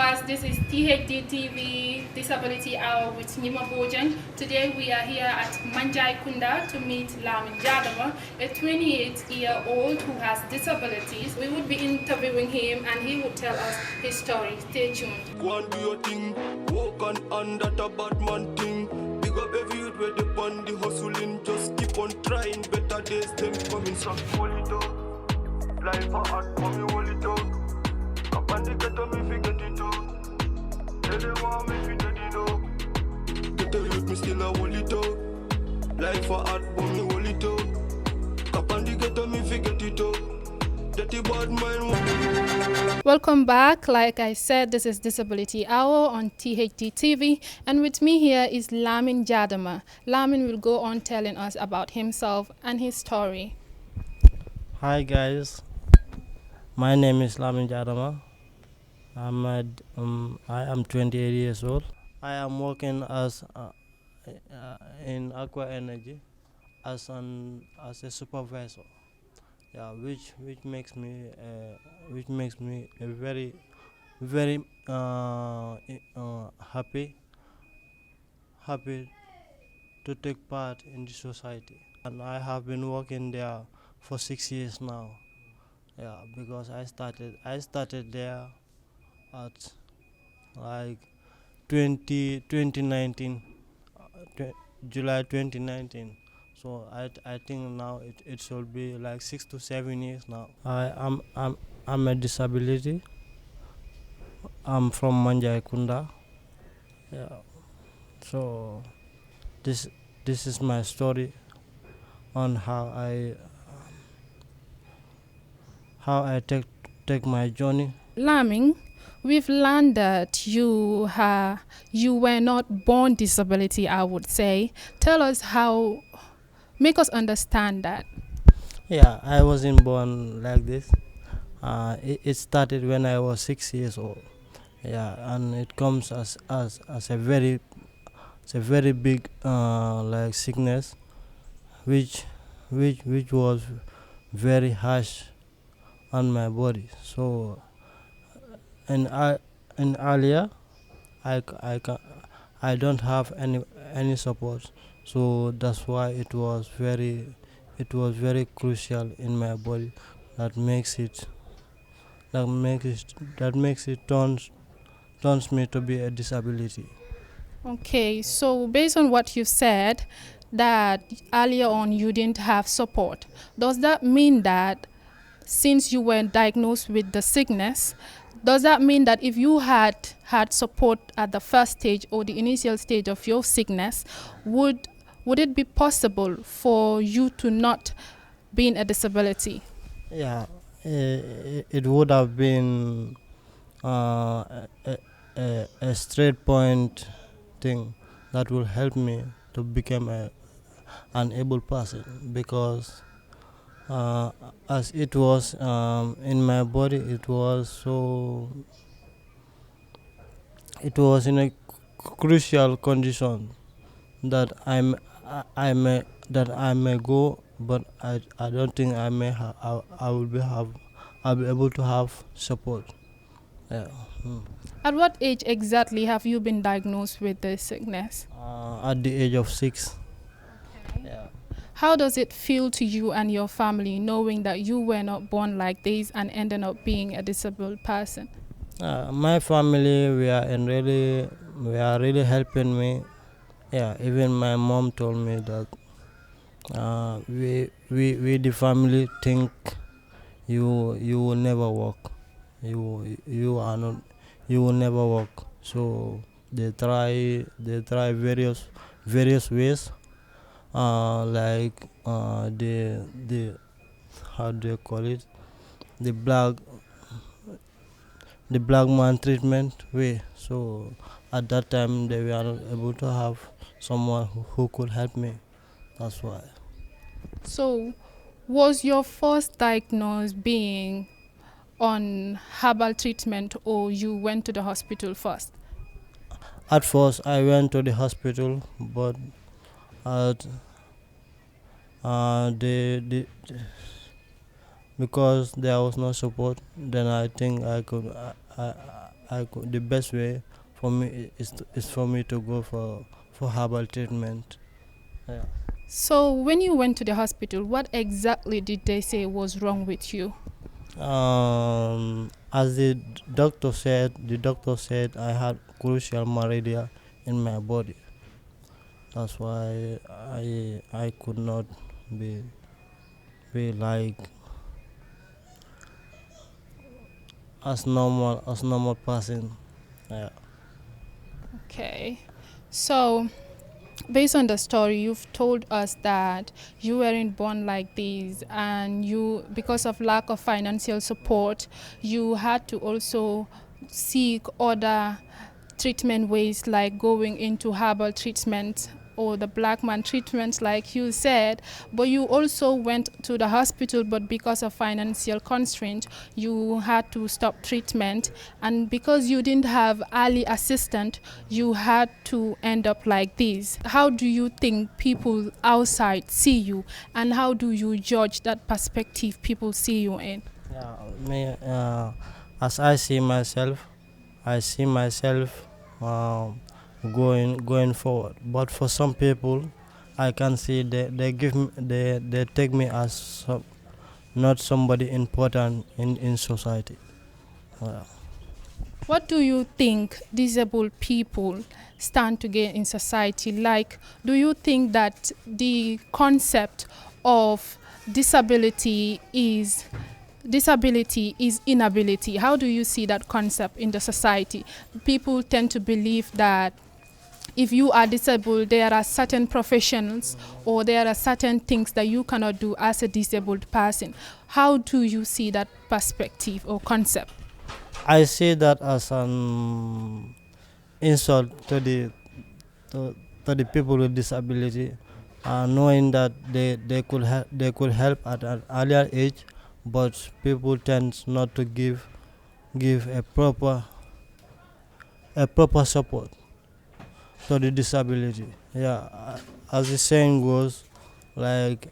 viewers, this is THD TV Disability Hour with Nima Bojan. Today we are here at Manjai Kunda to meet Lamin Jadama, a 28-year-old who has disabilities. We would be interviewing him and he would tell us his story. Stay tuned. Go and do your thing, walk on that a bad man thing. Big up every youth where they on the hustling, just keep on trying, better days them coming, so hold it out. Life a hard, mommy hold it out. Up and they get on me, forget it out. Tell them want me, forget it out. Get the youth, me still a hold it out. Life a hard, mommy hold it out. Up and they get on me, forget it out. Dirty bad mind. Welcome back. Like I said, this is Disability Hour on THD TV, and with me here is Lamin Jadama. Lamin will go on telling us about himself and his story. Hi guys, my name is Lamin Jadama. I am 28 years old. I am working as in Aqua Energy as a supervisor. Yeah, which makes me a very happy to take part in the society. And I have been working there for 6 years now. Yeah, because I started there at like 2019, July 2019. So I think now it should be like 6 to 7 years now. I'm a disability. I'm from Manjai Kunda. Yeah. So this is my story on how I take my journey. Lamin, we've learned that you were not born disability, I would say. Tell us how, make us understand that. Yeah, I wasn't born like this. It started when I was 6 years old. Yeah, and it comes as a very big like sickness, which was very harsh on my body. So and earlier I don't have any support. So that's why it was very crucial in my body that makes it turns me to be a disability. Okay, so based on what you said, that earlier on you didn't have support, does that mean that since you were diagnosed with the sickness, does that mean that if you had support at the first stage or the initial stage of your sickness, would it be possible for you to not be in a disability? Yeah, it would have been a straight point thing that will help me to become an able person, because as it was in my body, it was in a crucial condition that I may go, but I don't think I'll be able to have support. Yeah. At what age exactly have you been diagnosed with this sickness? At the age of 6. Yeah. How does it feel to you and your family knowing that you were not born like this and ended up being a disabled person? My family, we are really helping me. Yeah, even my mom told me that we the family think you will never walk. You will never walk. So they try various ways, like the how do you call it, the black man treatment way. So at that time they were not able to have someone who could help me. That's why. So, was your first diagnosis being on herbal treatment or you went to the hospital first? At first I went to the hospital, but at because there was no support, then I think the best way for me is for me to go for herbal treatment. Yeah. So when you went to the hospital, what exactly did they say was wrong with you? As the doctor said I had crucial malaria in my body. That's why I could not be be like as normal person. Yeah. Okay. So based on the story, you've told us that you weren't born like this, and you, because of lack of financial support, you had to also seek other treatment ways, like going into herbal treatment or the black man treatments like you said. But you also went to the hospital, but because of financial constraint you had to stop treatment, and because you didn't have early assistant you had to end up like this. How do you think people outside see you, and how do you judge that perspective people see you in? Yeah, me, as I see myself um, going forward. But for some people, I can see they take me as not somebody important in society. Yeah. What do you think disabled people stand to gain in society? Like, do you think that the concept of disability is inability? How do you see that concept in the society? People tend to believe that if you are disabled, there are certain professions or there are certain things that you cannot do as a disabled person. How do you see that perspective or concept? I see that as an insult to the people with disability, knowing that they could help at an earlier age, but people tend not to give a proper support to the disability. Yeah, as the saying goes, like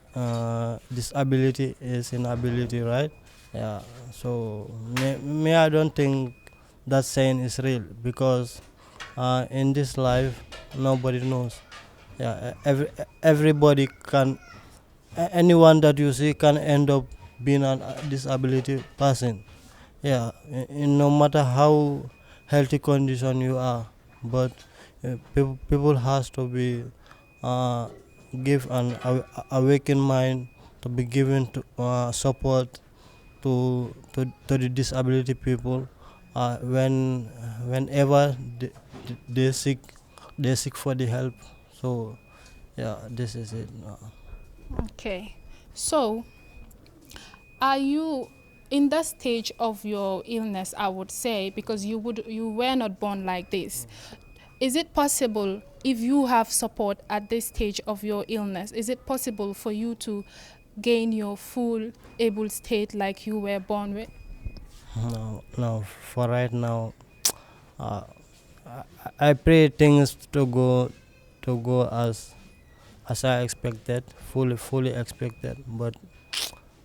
disability is inability, right? Yeah. So me I don't think that saying is real, because in this life nobody knows. Yeah, everybody can, anyone that you see can end up being a disability person. Yeah, no matter how healthy condition you are, but people has to be uh, give an awakened mind to be given to support to the disability people whenever they seek for the help. So yeah, this is it. Okay. So, are you in that stage of your illness, I would say, because you were not born like this. Is it possible, if you have support at this stage of your illness, is it possible for you to gain your full able state like you were born with? No, for right now, uh, I pray things to go as I expected, fully expected, but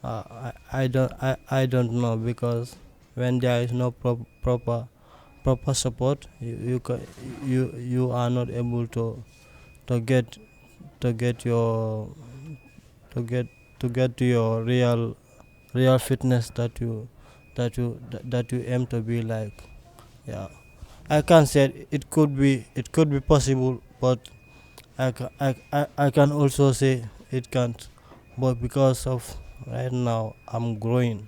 I don't know, because when there is no proper support, you are not able to get to get your to get to get to your real fitness that you aim to be like. Yeah, I can't say it could be possible, but I can also say it can't. But because of right now I'm growing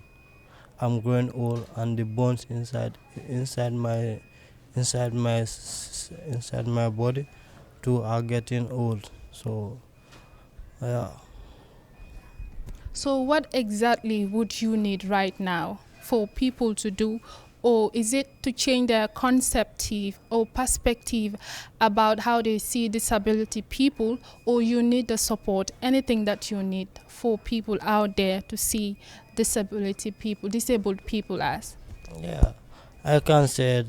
old, and the bones inside my inside my body too are getting old. So yeah. So, what exactly would you need right now for people to do? Or is it to change their conceptive or perspective about how they see disability people, or you need the support, anything that you need for people out there to see disabled people as? Yeah, I can say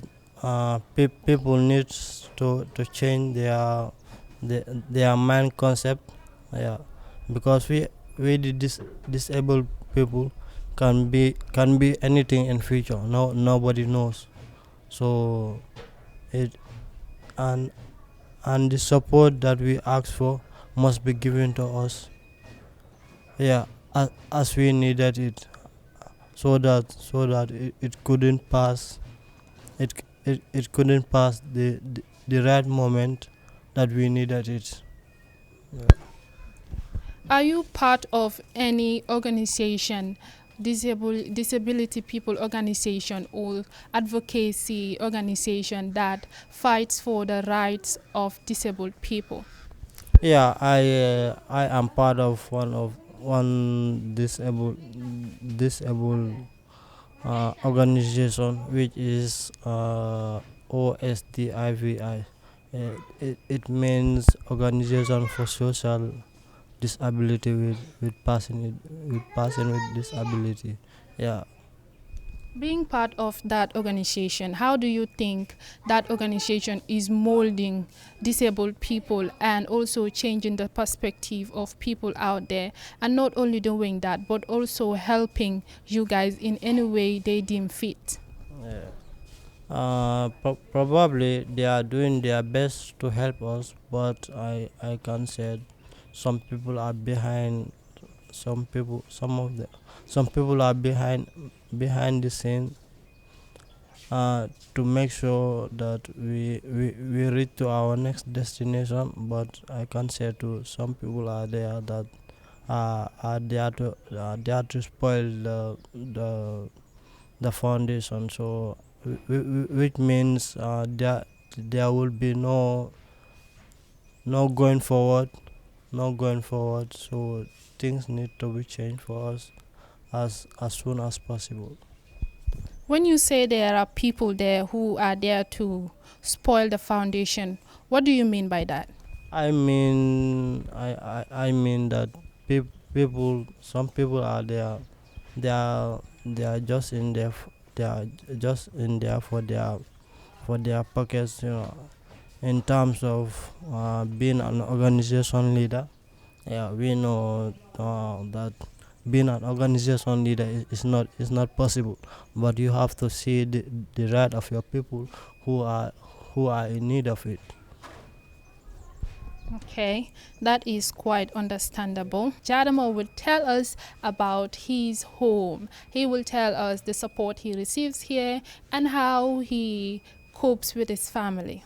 people need to change their mind concept. Yeah, because we the disabled people can be anything in future. No, nobody knows. So it and the support that we ask for must be given to us, yeah, as we needed it, so that it couldn't pass, it couldn't pass the right moment that we needed it. Yeah. Are you part of any organization, disability people organization or advocacy organization that fights for the rights of disabled people? Yeah, I am part of one disabled organization, which is OSDIVI. It means Organization for Social Disability with disability. Yeah. Being part of that organization, how do you think that organization is molding disabled people and also changing the perspective of people out there? And not only doing that, but also helping you guys in any way they deem fit? Yeah. Probably they are doing their best to help us, but I can say some people are behind. Some people are behind the scene, to make sure that we reach to our next destination. But I can say to some people are there that are there to spoil the foundation. So which means there will be no going forward, no going forward. So things need to be changed for us as soon as possible. When you say there are people there who are there to spoil the foundation, what do you mean by that? I mean that people, some people are there, they are just in there, they are just in there for their pockets, in terms of being an organization leader. Yeah, we know that being an organization leader is not possible, but you have to see the right of your people who are in need of it. Okay, that is quite understandable. Jadama will tell us about his home. He will tell us the support he receives here and how he copes with his family.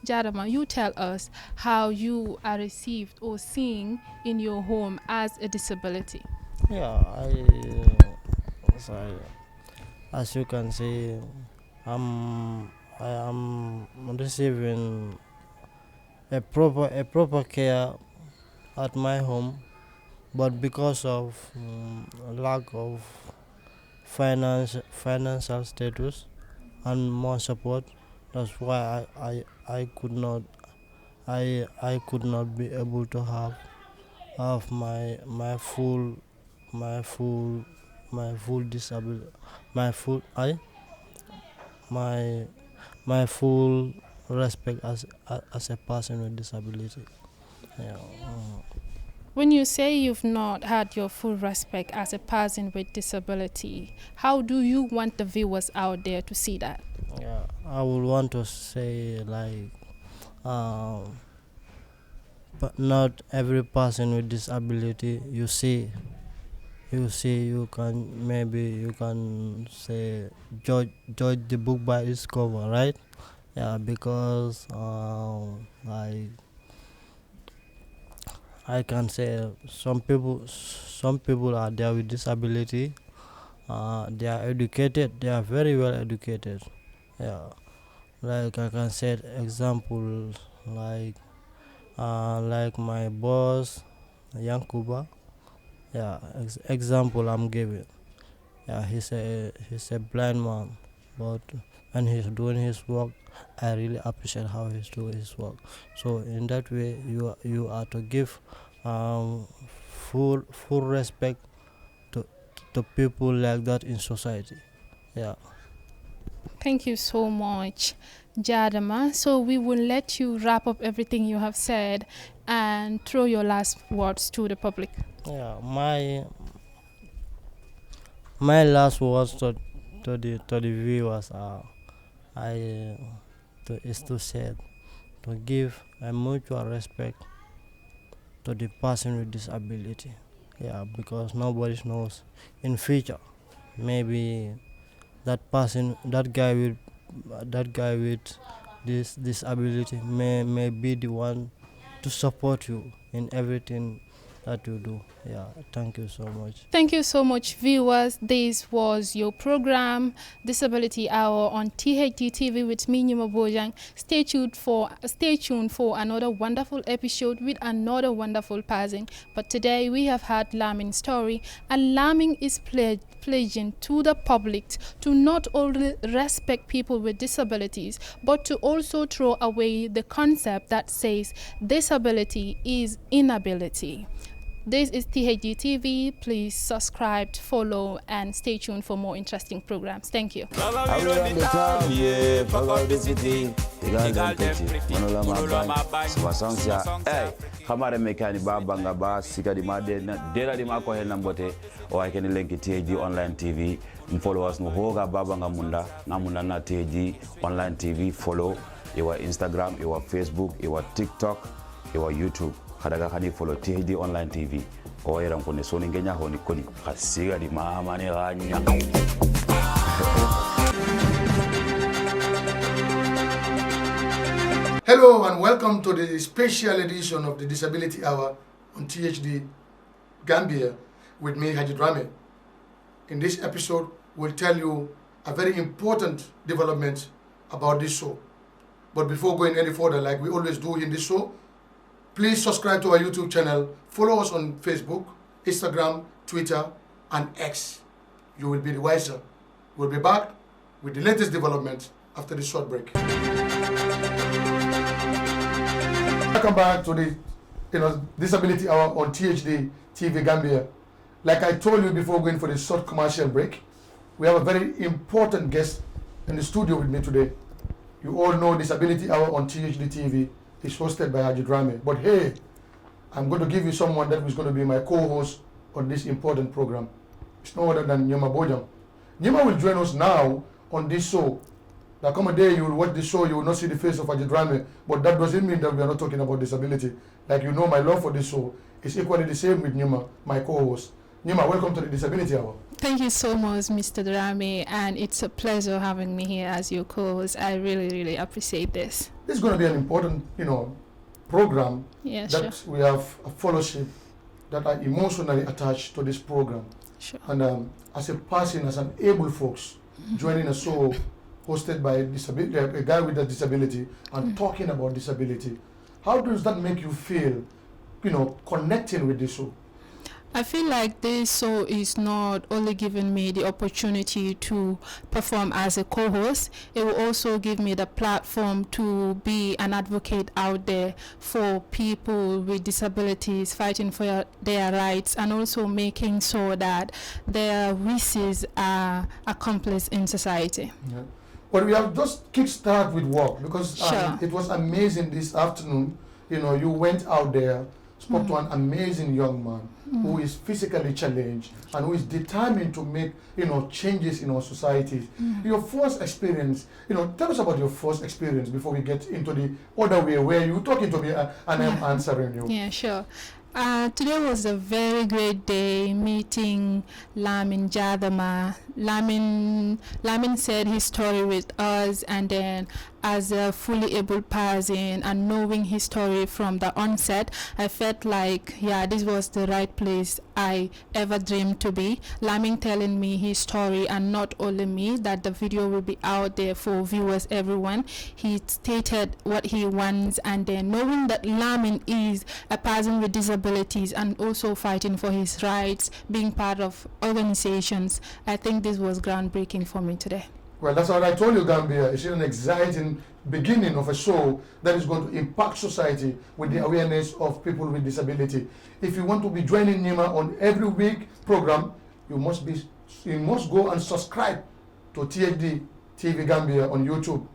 Jadama, you tell us how you are received or seen in your home as a disability. Yeah, sorry, as you can see, I am receiving a proper care at my home, but because of lack of financial status and more support, that's why I could not I could not be able to have my full my full disability my full I my my full respect as a person with disability. Yeah. When you say you've not had your full respect as a person with disability, how do you want the viewers out there to see that? Yeah, I would want to say like, um, but not every person with disability you can, maybe you can say, judge the book by its cover, right? Yeah, because like I can say some people are there with disability. They are educated. They are very well educated. Yeah, like I can say example, like my boss, Yankuba. Yeah, example I'm giving. Yeah, he's a blind man, but when he's doing his work, I really appreciate how he's doing his work. So in that way, you are to give um, full respect to people like that in society. Yeah. Thank you so much, Jadama. So we will let you wrap up everything you have said and throw your last words to the public. Yeah, my last words to the viewers are, is to say to give a mutual respect to the person with disability. Yeah, because nobody knows in future maybe that guy with this disability may be the one to support you in everything that you do. Yeah, thank you so much. Thank you so much, viewers. This was your program, Disability Hour on THD TV with me, Nyuma Bojang. Stay tuned for another wonderful episode with another wonderful person. But today we have had Lamin's story, and Lamin is pledging to the public to not only respect people with disabilities, but to also throw away the concept that says disability is inability. This is THD TV. Please subscribe, follow, and stay tuned for more interesting programs. Thank you. Hamare mekani babanga ba sikadi made na dela di mako hel nambote o ay ken lenki THD online TV follow us no hoga babanga munda ngamunda na THD online TV follow your Instagram, your Facebook, your TikTok, your YouTube. Kadaga kadi follow THD online TV o era ngone so ngenya honi koni khasiga di mama ne ganya. Hello and welcome to the special edition of the Disability Hour on THD Gambia with me, Haji Drame. In this episode, we'll tell you a very important development about this show. But before going any further, like we always do in this show, please subscribe to our YouTube channel, follow us on Facebook, Instagram, Twitter, and X. You will be the wiser. We'll be back with the latest developments after this short break. Welcome back to the Disability Hour on THD TV Gambia. Like I told you before going for the short commercial break, we have a very important guest in the studio with me today. You all know Disability Hour on THD TV is hosted by Haji Drame. But hey, I'm going to give you someone that is going to be my co-host on this important program. It's no other than Nyuma Bojang. Nyuma will join us now on this show. There come a day you will watch the show, you will not see the face of Haji Drame, but that doesn't mean that we are not talking about disability. Like you know, my love for this show is equally the same with Nyuma, my co-host. Nyuma, welcome to the Disability Hour. Thank you so much, Mr. Drame, and it's a pleasure having me here as your co-host. I really, really appreciate this. This is going to be an important, program that sure. we have a fellowship that are emotionally attached to this program. Sure. And as a person, as an able folks, joining a show hosted by a guy with a disability and talking about disability, how does that make you feel, connecting with this show? I feel like this show is not only giving me the opportunity to perform as a co-host, it will also give me the platform to be an advocate out there for people with disabilities, fighting for their rights, and also making sure that their wishes are accomplished in society. Yeah. But we have just kickstart with work because Sure. it was amazing this afternoon. You went out there, spoke to an amazing young man who is physically challenged and who is determined to make changes in our society. Your first experience, tell us about your first experience before we get into the other way where you're talking to me and I'm answering you. Yeah, sure. Today was a very great day meeting Lamin Jadama. Lamin said his story with us, and then as a fully able person and knowing his story from the onset, I felt like, this was the right place I ever dreamed to be. Lamin telling me his story, and not only me, that the video will be out there for viewers, everyone. He stated what he wants, and then knowing that Lamin is a person with disabilities and also fighting for his rights, being part of organizations, I think this was groundbreaking for me today. Well, that's what I told you, Gambia. It's an exciting beginning of a show that is going to impact society with the awareness of people with disability. If you want to be joining Nyuma on every week program, you must go and subscribe to THD TV Gambia on YouTube.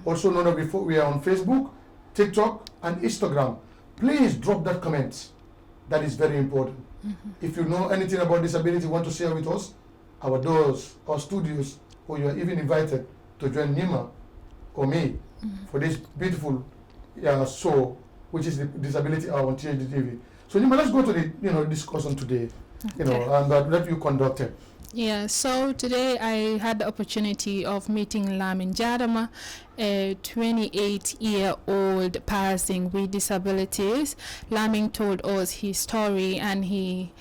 Also known as we are on Facebook, TikTok, and Instagram. Please drop that comment. That is very important. If you know anything about disability, want to share with us, our doors, our studios, or you are even invited to join Nyuma or me for this beautiful show, which is the Disability Hour on THD TV. So Nima, let's go to the discussion today, and let you conduct it. Yeah, so today I had the opportunity of meeting Lamin Jadama, a 28-year-old person with disabilities. Lamin told us his story, and he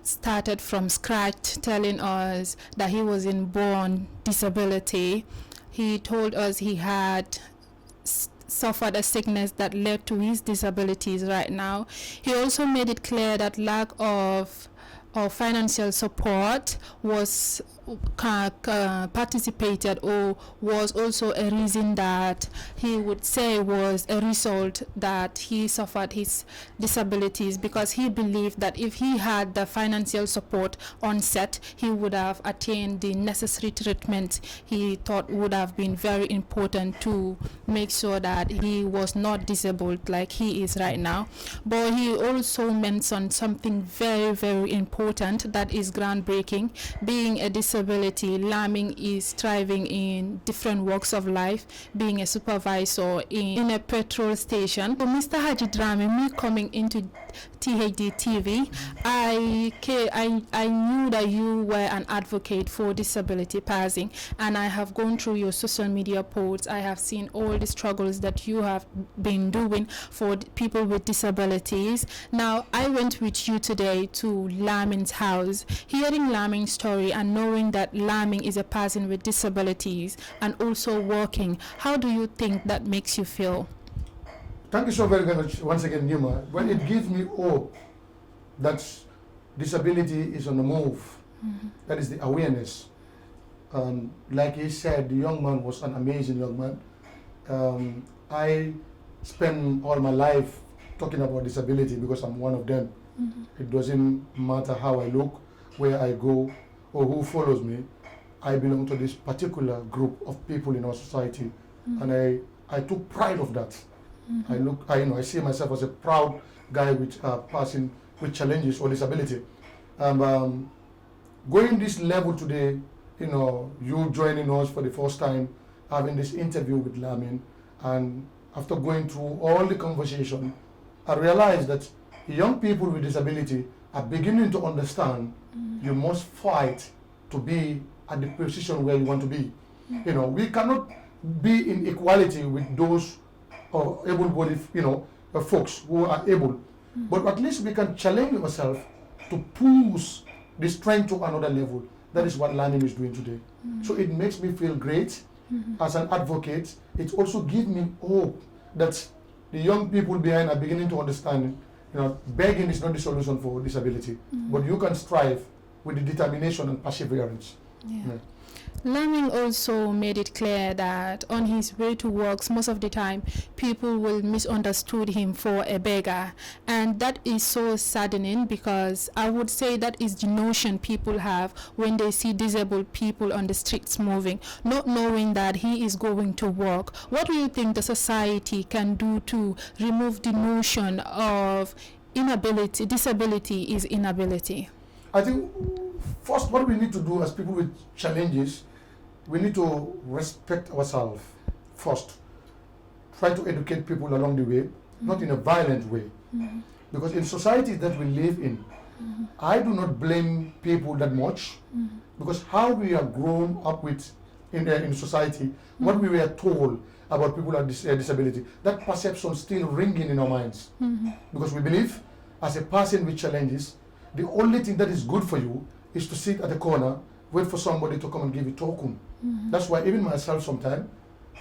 started from scratch, telling us that he was inborn disability. He told us he had suffered a sickness that led to his disabilities right now. He also made it clear that lack of financial support was participated or was also a reason that he would say was a result that he suffered his disabilities, because he believed that if he had the financial support on set, he would have attained the necessary treatment he thought would have been very important to make sure that he was not disabled like he is right now. But he also mentioned something very, very important that is groundbreaking. Being a disability, Lamin is thriving in different walks of life, being a supervisor in a petrol station. So Mr. Haji Drame, me coming into THD TV, I knew that you were an advocate for disability passing, and I have gone through your social media posts. I have seen all the struggles that you have been doing for people with disabilities. Now, I went with you today to Lamin's house, hearing Lamin's story and knowing that Lamin is a person with disabilities and also working. How do you think that makes you feel? Thank you so very much once again, Nima. Well, it gives me hope that disability is on the move. That is the awareness. Like he said, the young man was an amazing young man. I spend all my life talking about disability because I'm one of them. It doesn't matter how I look, where I go, or who follows me. I belong to this particular group of people in our society, and I took pride of that. I see myself as a proud guy with passing with challenges or disability. Going this level today, you joining us for the first time, having this interview with Lamin, and after going through all the conversation, I realized that young people with disability are beginning to understand you must fight to be at the position where you want to be. We cannot be in equality with those able-bodied, folks who are able. But at least we can challenge ourselves to push the strength to another level. That is what Lamin is doing today. So it makes me feel great as an advocate. It also gives me hope that the young people behind are beginning to understand, begging is not the solution for disability, but you can strive with the determination and perseverance. Lamin also made it clear that on his way to work, most of the time, people will misunderstood him for a beggar. And that is so saddening, because I would say that is the notion people have when they see disabled people on the streets moving, not knowing that he is going to work. What do you think the society can do to remove the notion of inability? Disability is inability. I think first what we need to do as people with challenges, we need to respect ourselves first. Try to educate people along the way, not in a violent way. Because in societies that we live in, I do not blame people that much, because how we are grown up with in society, what we were told about people with disability, that perception still ringing in our minds. Because we believe, as a person with challenges, the only thing that is good for you is to sit at the corner, wait for somebody to come and give you token. That's why even myself sometimes,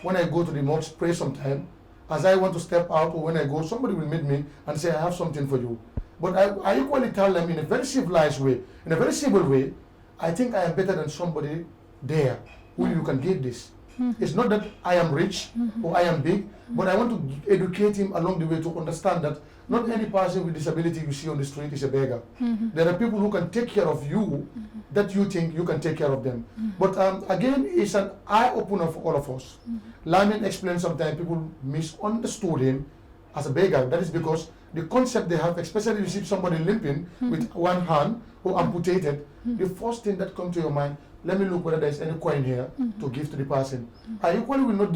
when I go to the mosque, pray sometime, as I want to step out, or when I go, somebody will meet me and say, I have something for you. But I equally tell them in a very civilized way, in a very simple way, I think I am better than somebody there who you can give this. It's not that I am rich or I am big, but I want to educate him along the way to understand that not any person with disability you see on the street is a beggar. There are people who can take care of you that you think you can take care of them. But again, it's an eye-opener for all of us. Lamin explained sometimes people misunderstood him as a beggar. That is because the concept they have, especially if you see somebody limping with one hand or amputated, the first thing that comes to your mind, let me look whether there's any coin here to give to the person. I equally will not,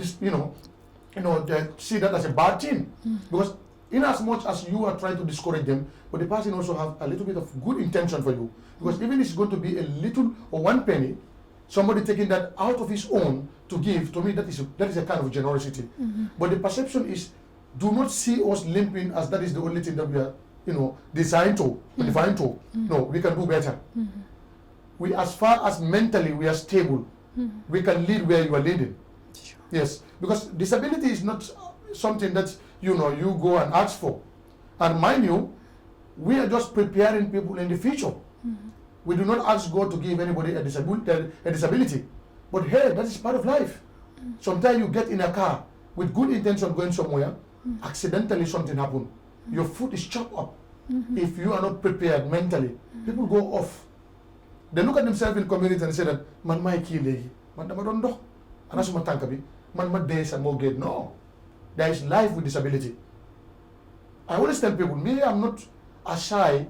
see that as a bad thing, because in as much as you are trying to discourage them, but the person also have a little bit of good intention for you, because even if it's going to be a little or 1 penny, somebody taking that out of his own to give, to me that is a kind of generosity. But the perception is, do not see us limping as that is the only thing that we are, designed to, defined to. No, we can do better. We, as far as mentally we are stable, we can lead where you are leading. Sure. Yes, because disability is not something that you go and ask for. And mind you, we are just preparing people in the future. We do not ask God to give anybody a disability. But hey, that is part of life. Sometimes you get in a car with good intention going somewhere, accidentally something happens. Your foot is chopped up. If you are not prepared mentally, people go off. They look at themselves in community and say that, man, my key legi, man, dama don dox, ana suma tanka bi, man, ma dee sa mo get. No. There is life with disability. I always tell people, me, I'm not as shy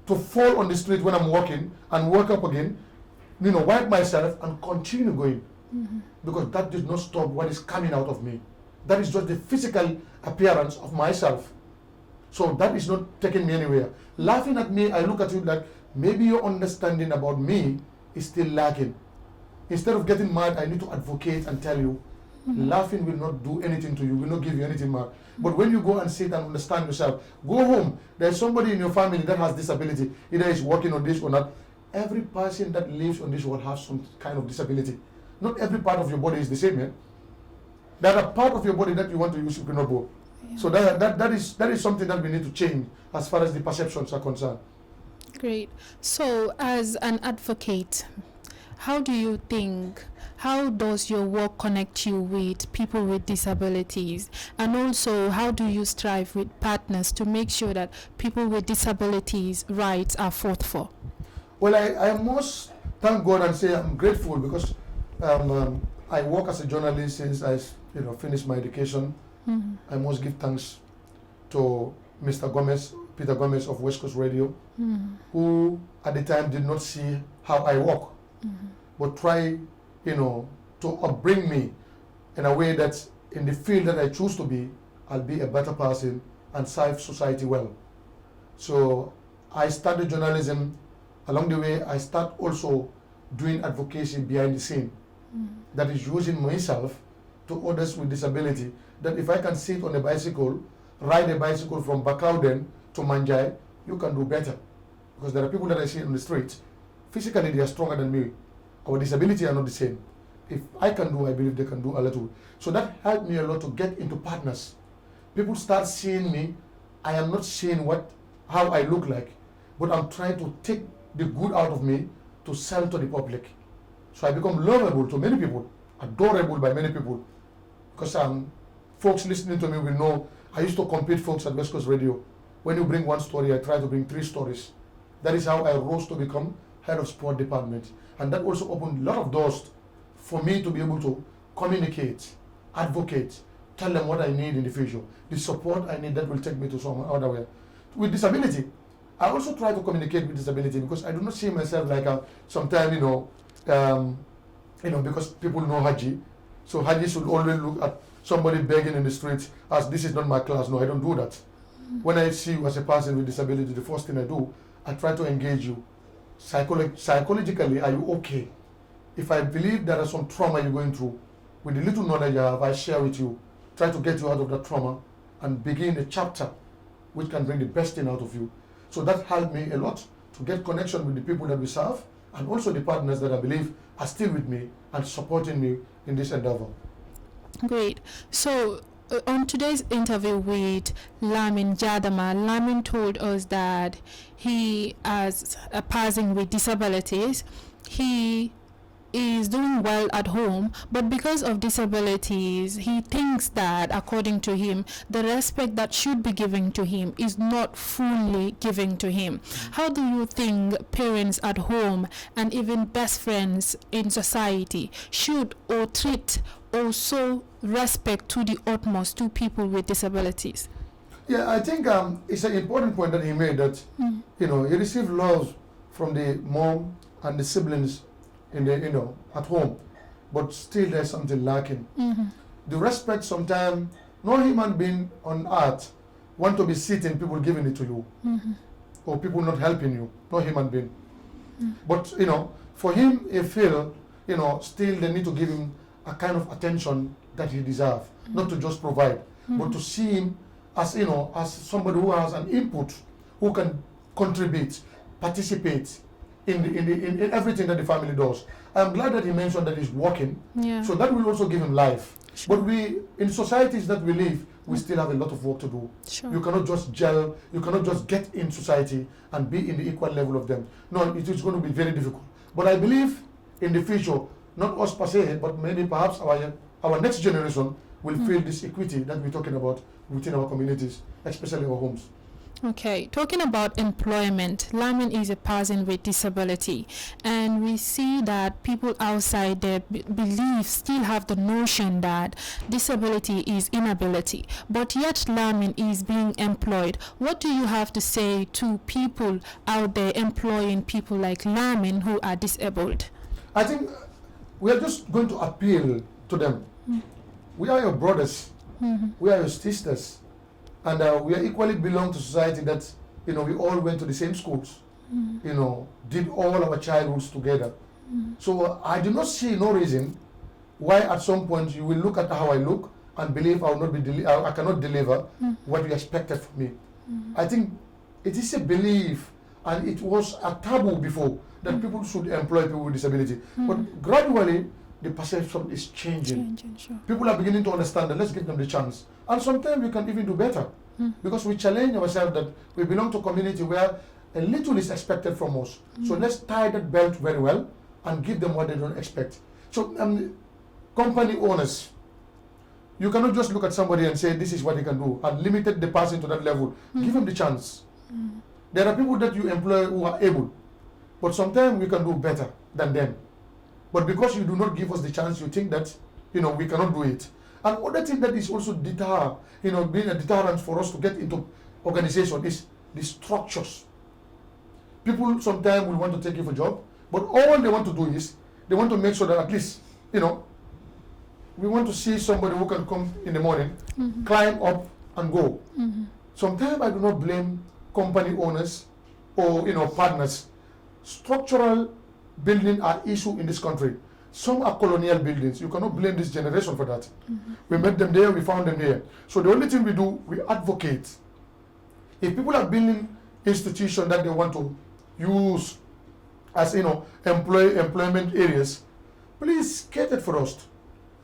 to fall on the street when I'm walking and walk up again, wipe myself and continue going. Because that does not stop what is coming out of me. That is just the physical appearance of myself. So that is not taking me anywhere. Laughing at me, I look at you like, maybe your understanding about me is still lacking. Instead of getting mad, I need to advocate and tell you, laughing will not do anything to you, will not give you anything mad. But when you go and sit and understand yourself, go home, there's somebody in your family that has disability, either is working on this or not. Every person that lives on this world has some kind of disability. Not every part of your body is the same, man. There are part of your body that you want to use, you cannot go. So that is something that we need to change as far as the perceptions are concerned. Great. So as an advocate, how does your work connect you with people with disabilities? And also, how do you strive with partners to make sure that people with disabilities' rights are fought for? Well, I must thank God and say I'm grateful because I work as a journalist since I finished my education. I must give thanks to Mr. Peter Gomez of West Coast Radio, who at the time did not see how I work, but try, to upbring me in a way that in the field that I choose to be, I'll be a better person and serve society well. So I started journalism. Along the way, I start also doing advocacy behind the scene. That is using myself to others with disability. That if I can sit on a bicycle, ride a bicycle from Bakauden to Manjai, you can do better. Because there are people that I see on the street, physically they are stronger than me. Our disability are not the same. If I can do, I believe they can do a little. So that helped me a lot to get into partners. People start seeing me. I am not seeing how I look like, but I'm trying to take the good out of me to sell to the public. So I become lovable to many people, adorable by many people. Because folks listening to me will know I used to compete folks at West Coast Radio. When you bring one story, I try to bring 3 stories. That is how I rose to become head of sport department. And that also opened a lot of doors for me to be able to communicate, advocate, tell them what I need in the future. The support I need that will take me to some other way. With disability, I also try to communicate with disability because I do not see myself like sometimes, because people know Haji. So Haji should always look at somebody begging in the streets as this is not my class. No, I don't do that. When I see you as a person with disability, the first thing I do, I try to engage you. Psychologically, are you okay? If I believe there are some trauma you're going through, with the little knowledge I have, I share with you, try to get you out of that trauma and begin a chapter which can bring the best thing out of you. So that helped me a lot to get connection with the people that we serve and also the partners that I believe are still with me and supporting me in this endeavor. Great. So on today's interview with Lamin Jadama, Lamin told us that he, as a person with disabilities, he is doing well at home, but because of disabilities, he thinks that, according to him, the respect that should be given to him is not fully given to him. How do you think parents at home and even best friends in society should or treat or show respect to the utmost to people with disabilities? Yeah, I think it's an important point that he made that, he received love from the mom and the siblings in the, at home, but still there's something lacking. The respect sometimes, no human being on earth want to be sitting, people giving it to you, or people not helping you, no human being. But, for him, he feel, still they need to give him a kind of attention that he deserves, not to just provide, but to see him as, as somebody who has an input, who can contribute, participate in everything that the family does. I'm glad that he mentioned that he's working, so that will also give him life. Sure. But we, in societies that we live, we still have a lot of work to do. Sure. You cannot just gel, you cannot just get in society and be in the equal level of them. No, it is going to be very difficult. But I believe in the future, not us per se, but maybe perhaps our next generation will feel this equity that we're talking about within our communities, especially our homes. Okay, talking about employment, Lamin is a person with disability, and we see that people outside their beliefs still have the notion that disability is inability, but yet Lamin is being employed. What do you have to say to people out there employing people like Lamin who are disabled? I think we are just going to appeal to them. We are your brothers, we are your sisters. And we are equally belong to society that, we all went to the same schools, did all our childhoods together. So I do not see no reason why at some point you will look at how I look and believe I will not be I cannot deliver what you expected from me. I think it is a belief, and it was a taboo before that people should employ people with disability. But gradually, the perception is changing. Sure. People are beginning to understand that let's give them the chance. And sometimes we can even do better because we challenge ourselves that we belong to a community where a little is expected from us. So let's tie that belt very well and give them what they don't expect. So company owners, you cannot just look at somebody and say this is what he can do and limit the person to that level. Give him the chance. There are people that you employ who are able, but sometimes we can do better than them. But because you do not give us the chance, you think that, we cannot do it. And other thing that is also being a deterrent for us to get into organization is the structures. People sometimes will want to take you for a job, but all they want to do is, they want to make sure that at least, we want to see somebody who can come in the morning, climb up and go. Sometimes I do not blame company owners or, partners. Structural buildings are issue in this country. Some are colonial buildings. You cannot blame this generation for that. We met them there, we found them there. So the only thing we do, we advocate. If people are building institutions that they want to use as, employment areas, please cater for us.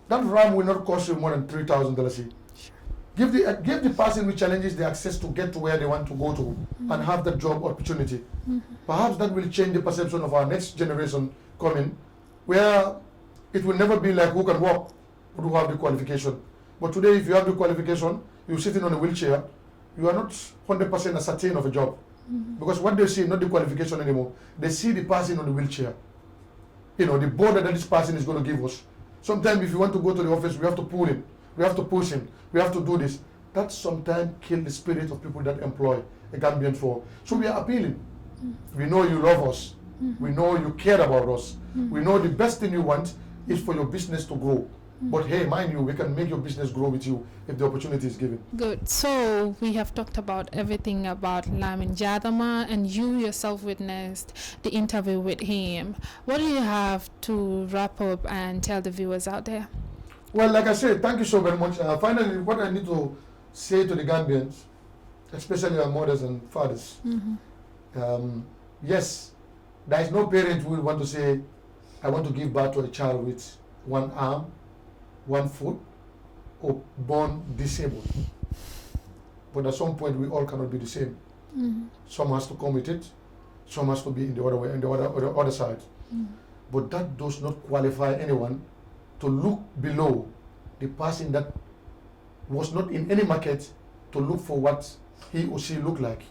That RAM will not cost you more than $3,000 a year. Give the person with challenges the access to get to where they want to go to and have that job opportunity. Perhaps that will change the perception of our next generation coming, where it will never be like who can walk, but who have the qualification. But today, if you have the qualification, you're sitting on a wheelchair, you are not 100% certain of a job. Because what they see, not the qualification anymore, they see the person on the wheelchair. The border that this person is going to give us. Sometimes if you want to go to the office, we have to pull him. We have to push him. We have to do this. That sometimes kills the spirit of people that employ a Gambian for. So we are appealing. We know you love us. We know you care about us. We know the best thing you want is for your business to grow. But hey, mind you, we can make your business grow with you if the opportunity is given. Good. So we have talked about everything about Lamin Jadama, and you yourself witnessed the interview with him. What do you have to wrap up and tell the viewers out there? Well, like I said, thank you so very much. Finally, what I need to say to the Gambians, especially our mothers and fathers, yes, there is no parent who will want to say, I want to give birth to a child with one arm, one foot, or born disabled. But at some point, we all cannot be the same. Some has to come with it, some has to be in the other way, in the other side. But that does not qualify anyone to look below the person that was not in any market to look for what he or she looked like.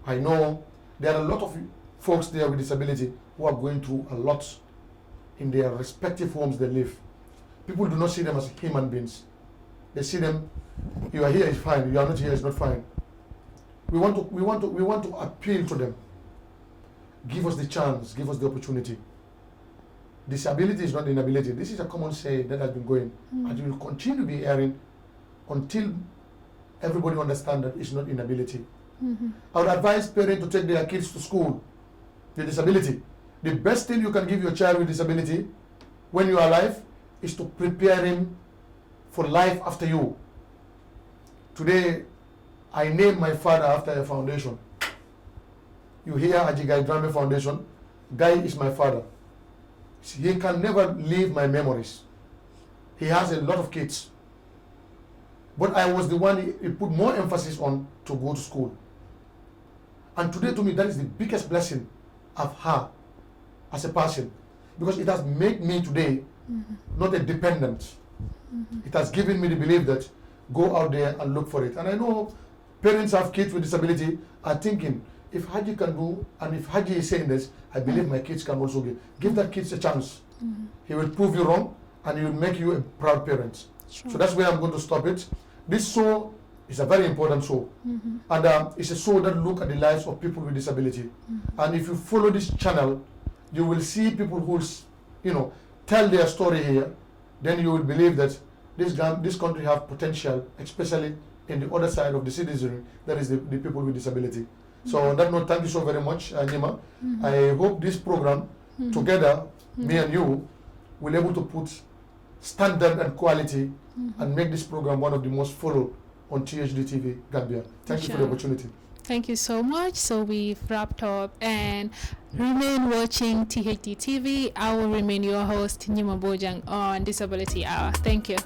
I know there are a lot of folks there with disability who are going through a lot in their respective homes they live. People do not see them as human beings. They see them You are here is fine. You are not here is not fine. We want to appeal to them. Give us the chance. Give us the opportunity. Disability is not inability. This is a common saying that has been going, and it will continue to be airing until everybody understands that it's not inability. I would advise parents to take their kids to school with disability. The best thing you can give your child with disability when you are alive is to prepare him for life after you. Today, I named my father after a foundation. You hear Ajigai Drame Foundation. Guy is my father. He can never leave my memories. He has a lot of kids. But I was the one he put more emphasis on to go to school. And today, to me, that is the biggest blessing I've had as a person. Because it has made me today not a dependent. It has given me the belief that go out there and look for it. And I know parents have kids with disability are thinking, if Haji can do, and if Haji is saying this, I believe my kids can also give that kids a chance. He will prove you wrong, and he will make you a proud parent. Sure. So that's where I'm going to stop it. This show is a very important show. And it's a show that look at the lives of people with disability. And if you follow this channel, you will see people who, tell their story here. Then you will believe that this country have potential, especially in the other side of the citizenry, that is the people with disability. So on that note, thank you so very much, Nima. I hope this program, together, me and you, will able to put standard and quality and make this program one of the most followed on THD TV Gambia. Thank you for the opportunity. Thank you so much. So we've wrapped up, and remain watching THD TV. I will remain your host, Nima Bojang, on Disability Hour. Thank you.